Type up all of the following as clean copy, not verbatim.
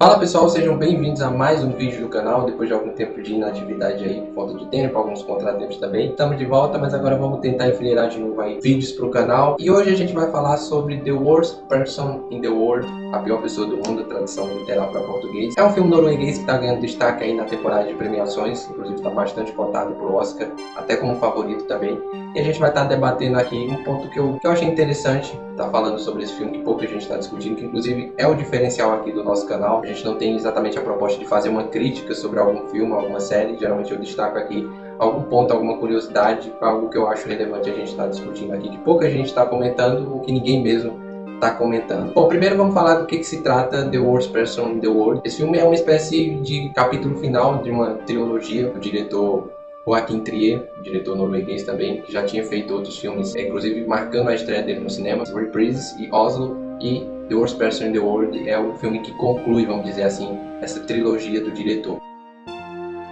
Fala pessoal, sejam bem-vindos a mais um vídeo do canal, depois de algum tempo de inatividade aí, por falta de tempo, alguns contratempos também. Estamos de volta, mas agora vamos tentar enfileirar de novo aí vídeos para o canal. E hoje a gente vai falar sobre The Worst Person in the World, a pior pessoa do mundo, tradução literal para português. É um filme norueguês que está ganhando destaque aí na temporada de premiações, inclusive está bastante cotado para o Oscar, até como favorito também. E a gente vai estar debatendo aqui um ponto que eu achei interessante, tá falando sobre esse filme que pouca gente está discutindo, que inclusive é o diferencial aqui do nosso canal. A gente não tem exatamente a proposta de fazer uma crítica sobre algum filme, alguma série. Geralmente eu destaco aqui algum ponto, alguma curiosidade, algo que eu acho relevante a gente estar discutindo aqui, que pouca gente está comentando, ou que ninguém mesmo está comentando. Bom, primeiro vamos falar do que se trata The Worst Person in the World. Esse filme é uma espécie de capítulo final de uma trilogia do diretor Joachim Trier, diretor norueguês também, que já tinha feito outros filmes, inclusive marcando a estreia dele no cinema, Reprise e Oslo, e The Worst Person in the World é o filme que conclui, vamos dizer assim, essa trilogia do diretor.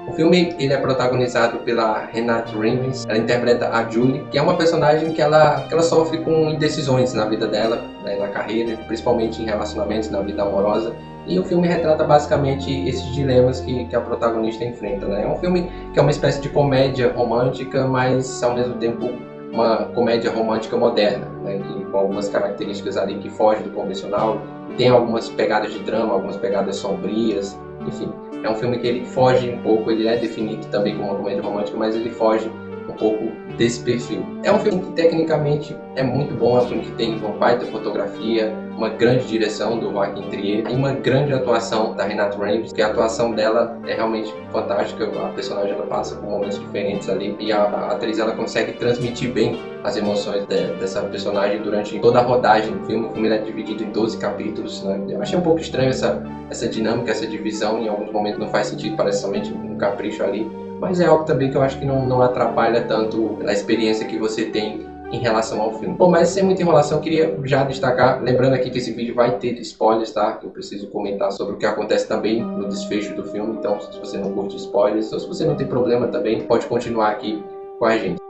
O filme ele é protagonizado pela Renate Reinsve. Ela interpreta a Julie, que é uma personagem que ela sofre com indecisões na vida dela, né, na carreira, principalmente em relacionamentos, na vida amorosa. E o filme retrata basicamente esses dilemas que a protagonista enfrenta, né? É um filme que é uma espécie de comédia romântica, mas ao mesmo tempo uma comédia romântica moderna, né? Com algumas características ali que fogem do convencional. Tem algumas pegadas de drama, algumas pegadas sombrias, enfim. É um filme que ele foge um pouco, ele é definido também como uma comédia romântica, mas ele foge um pouco desse perfil. É um filme que tecnicamente é muito bom, é um filme que tem uma baita fotografia, uma grande direção do Joachim Trier e uma grande atuação da Renate Reinsve, que a atuação dela é realmente fantástica. A personagem ela passa por momentos diferentes ali e a atriz ela consegue transmitir bem as emoções dessa personagem durante toda a rodagem do filme. O filme é dividido em 12 capítulos, né? Eu achei um pouco estranho essa dinâmica, essa divisão, em alguns momentos não faz sentido, parece somente um capricho ali. Mas é algo também que eu acho que não atrapalha tanto a experiência que você tem em relação ao filme. Bom, mas sem muita enrolação, eu queria já destacar, lembrando aqui que esse vídeo vai ter spoilers, tá? Eu preciso comentar sobre o que acontece também no desfecho do filme, então se você não curte spoilers, ou se você não tem problema também, pode continuar aqui com a gente.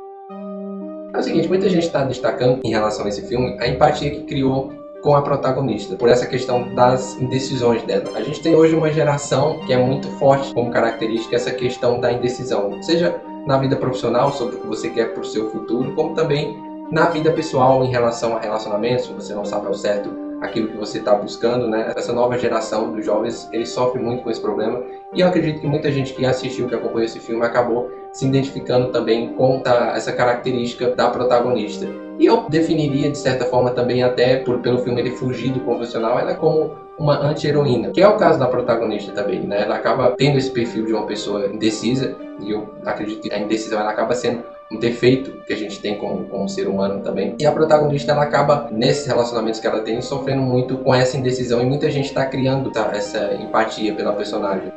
É o seguinte, muita gente está destacando em relação a esse filme a empatia que criou com a protagonista, por essa questão das indecisões dela. A gente tem hoje uma geração que é muito forte como característica essa questão da indecisão, seja na vida profissional, sobre o que você quer para o seu futuro, como também na vida pessoal em relação a relacionamentos, você não sabe ao certo aquilo que você está buscando, né? Essa nova geração dos jovens, eles sofrem muito com esse problema e eu acredito que muita gente que assistiu, que acompanhou esse filme, acabou se identificando também com essa característica da protagonista. E eu definiria, de certa forma, também até pelo filme ele fugir do convencional, ela como uma anti-heroína, que é o caso da protagonista também, né? Ela acaba tendo esse perfil de uma pessoa indecisa, e eu acredito que a indecisão ela acaba sendo um defeito que a gente tem como ser humano também. E a protagonista ela acaba, nesses relacionamentos que ela tem, sofrendo muito com essa indecisão, e muita gente está criando essa empatia pela personagem.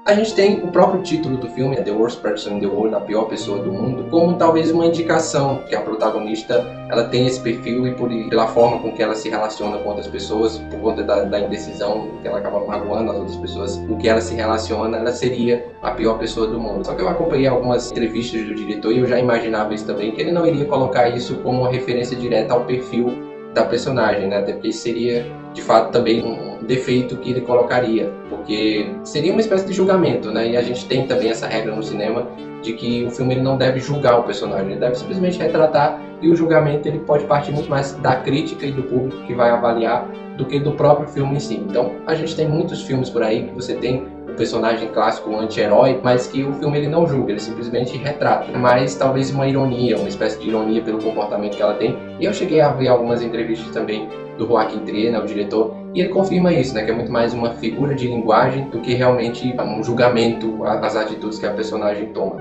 A gente tem o próprio título do filme, The Worst Person in the World, a pior pessoa do mundo, como talvez uma indicação que a protagonista ela tem esse perfil e pela forma com que ela se relaciona com outras pessoas, por conta da indecisão, que ela acaba magoando as outras pessoas, com que ela se relaciona, ela seria a pior pessoa do mundo. Só que eu acompanhei algumas entrevistas do diretor e eu já imaginava isso também, que ele não iria colocar isso como uma referência direta ao perfil da personagem, né? Até porque isso seria de fato também um defeito que ele colocaria, porque seria uma espécie de julgamento, né? E a gente tem também essa regra no cinema de que o filme ele não deve julgar o personagem, ele deve simplesmente retratar, e o julgamento ele pode partir muito mais da crítica e do público que vai avaliar do que do próprio filme em si. Então a gente tem muitos filmes por aí que você tem o personagem clássico, o anti-herói, mas que o filme ele não julga, ele simplesmente retrata, mas talvez uma ironia, uma espécie de ironia pelo comportamento que ela tem. E eu cheguei a ver algumas entrevistas também do Joachim Trier, né, o diretor, e ele confirma isso, né, que é muito mais uma figura de linguagem do que realmente um julgamento às atitudes que a personagem toma.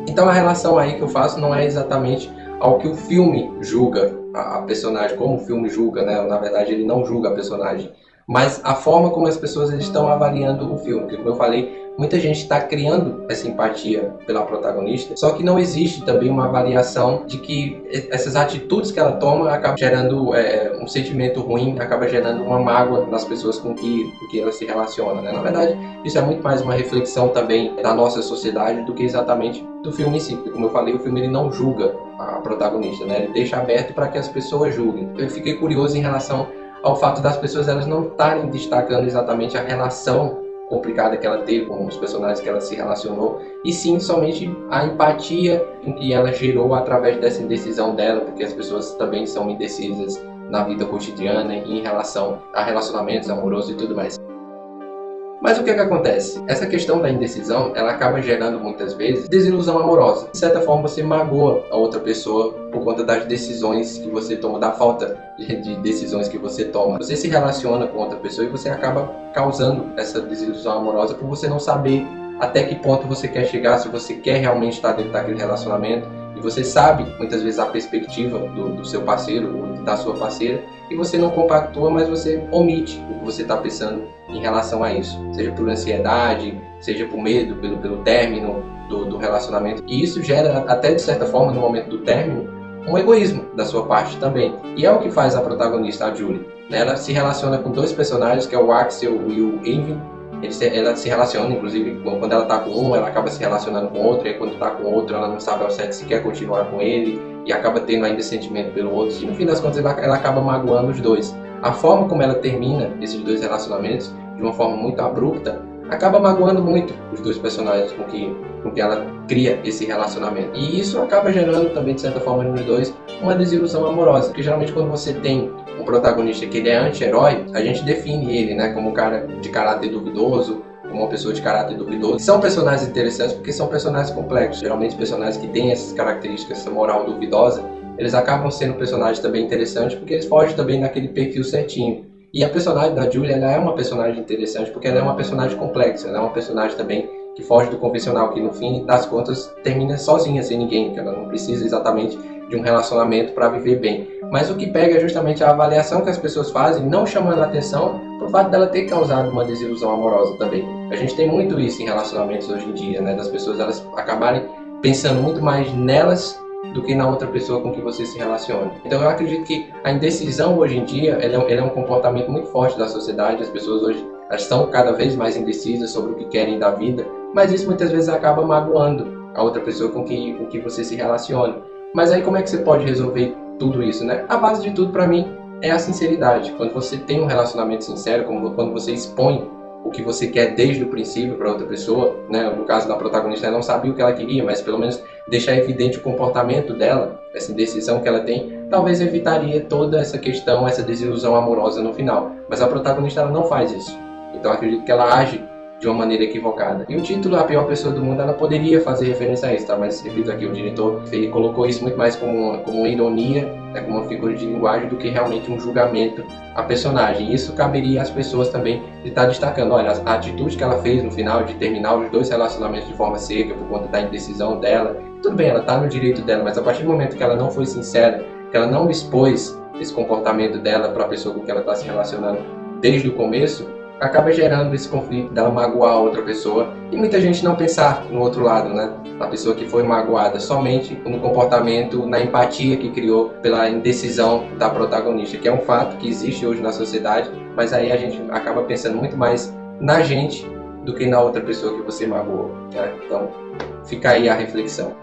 Então a relação aí que eu faço não é exatamente ao que o filme julga a personagem, como o filme julga, né, na verdade ele não julga a personagem, mas a forma como as pessoas estão avaliando o filme, porque como eu falei, muita gente está criando essa empatia pela protagonista, só que não existe também uma avaliação de que essas atitudes que ela toma acabam gerando um sentimento ruim, acaba gerando uma mágoa nas pessoas com que ela se relaciona, né? Na verdade, isso é muito mais uma reflexão também da nossa sociedade do que exatamente do filme em si, porque como eu falei, o filme ele não julga a protagonista, né? Ele deixa aberto para que as pessoas julguem. Eu fiquei curioso em relação ao fato das pessoas elas não estarem destacando exatamente a relação complicada que ela teve com os personagens que ela se relacionou, e sim somente a empatia que ela gerou através dessa indecisão dela, porque as pessoas também são indecisas na vida cotidiana em relação a relacionamentos amorosos e tudo mais. Mas o que acontece? Essa questão da indecisão, ela acaba gerando muitas vezes desilusão amorosa. De certa forma, você magoa a outra pessoa por conta das decisões que você toma, da falta de decisões que você toma. Você se relaciona com outra pessoa e você acaba causando essa desilusão amorosa por você não saber até que ponto você quer chegar, se você quer realmente estar dentro daquele relacionamento. E você sabe, muitas vezes, a perspectiva do seu parceiro ou da sua parceira, e você não compactua, mas você omite o que você está pensando em relação a isso. Seja por ansiedade, seja por medo, pelo término do relacionamento. E isso gera, até de certa forma, no momento do término, um egoísmo da sua parte também. E é o que faz a protagonista, a Julie. Ela se relaciona com dois personagens, que é o Axel e o Eyvind. Ela se relaciona, inclusive, quando ela está com um, ela acaba se relacionando com outro, e quando está com outro, ela não sabe ao certo se quer continuar com ele, e acaba tendo ainda sentimento pelo outro. E no fim das contas, ela acaba magoando os dois. A forma como ela termina esses dois relacionamentos, de uma forma muito abrupta, acaba magoando muito os dois personagens com que ela cria esse relacionamento. E isso acaba gerando também, de certa forma, nos dois, uma desilusão amorosa. Porque geralmente quando você tem um protagonista que ele é anti-herói, a gente define ele, né, como um cara de caráter duvidoso, como uma pessoa de caráter duvidoso. São personagens interessantes porque são personagens complexos. Geralmente personagens que têm essas características, essa moral duvidosa, eles acabam sendo personagens também interessantes porque eles fogem também naquele perfil certinho. E a personagem da Julie, ela é uma personagem interessante porque ela é uma personagem complexa, ela é uma personagem também que foge do convencional, que no fim das contas termina sozinha, sem ninguém, que ela não precisa exatamente de um relacionamento para viver bem. Mas o que pega é justamente a avaliação que as pessoas fazem, não chamando a atenção pro fato dela ter causado uma desilusão amorosa também. A gente tem muito isso em relacionamentos hoje em dia, né? Das pessoas elas acabarem pensando muito mais nelas do que na outra pessoa com que você se relaciona. Então eu acredito que a indecisão hoje em dia ela é um comportamento muito forte da sociedade. As pessoas hoje elas estão cada vez mais indecisas sobre o que querem da vida, mas isso muitas vezes acaba magoando a outra pessoa com que você se relaciona. Mas aí como é que você pode resolver tudo isso, né? A base de tudo para mim é a sinceridade. Quando você tem um relacionamento sincero, quando você expõe o que você quer desde o princípio para outra pessoa, né? No caso da protagonista, ela não sabia o que ela queria, mas pelo menos deixar evidente o comportamento dela, essa indecisão que ela tem, talvez evitaria toda essa questão, essa desilusão amorosa no final. Mas a protagonista ela não faz isso. Então eu acredito que ela age de uma maneira equivocada. E o título A Pior Pessoa do Mundo, ela poderia fazer referência a isso, tá? Mas, repito aqui, o diretor ele colocou isso muito mais como uma ironia, né? Como uma figura de linguagem, do que realmente um julgamento à personagem. E isso caberia às pessoas também de estar destacando, olha, a atitude que ela fez no final de terminar os dois relacionamentos de forma seca por conta da indecisão dela. Tudo bem, ela está no direito dela, mas a partir do momento que ela não foi sincera, que ela não expôs esse comportamento dela para a pessoa com que ela está se relacionando desde o começo, acaba gerando esse conflito dela magoar a outra pessoa e muita gente não pensar no outro lado, né? A pessoa que foi magoada somente no comportamento, na empatia que criou pela indecisão da protagonista, que é um fato que existe hoje na sociedade, mas aí a gente acaba pensando muito mais na gente do que na outra pessoa que você magoou, né? Então fica aí a reflexão.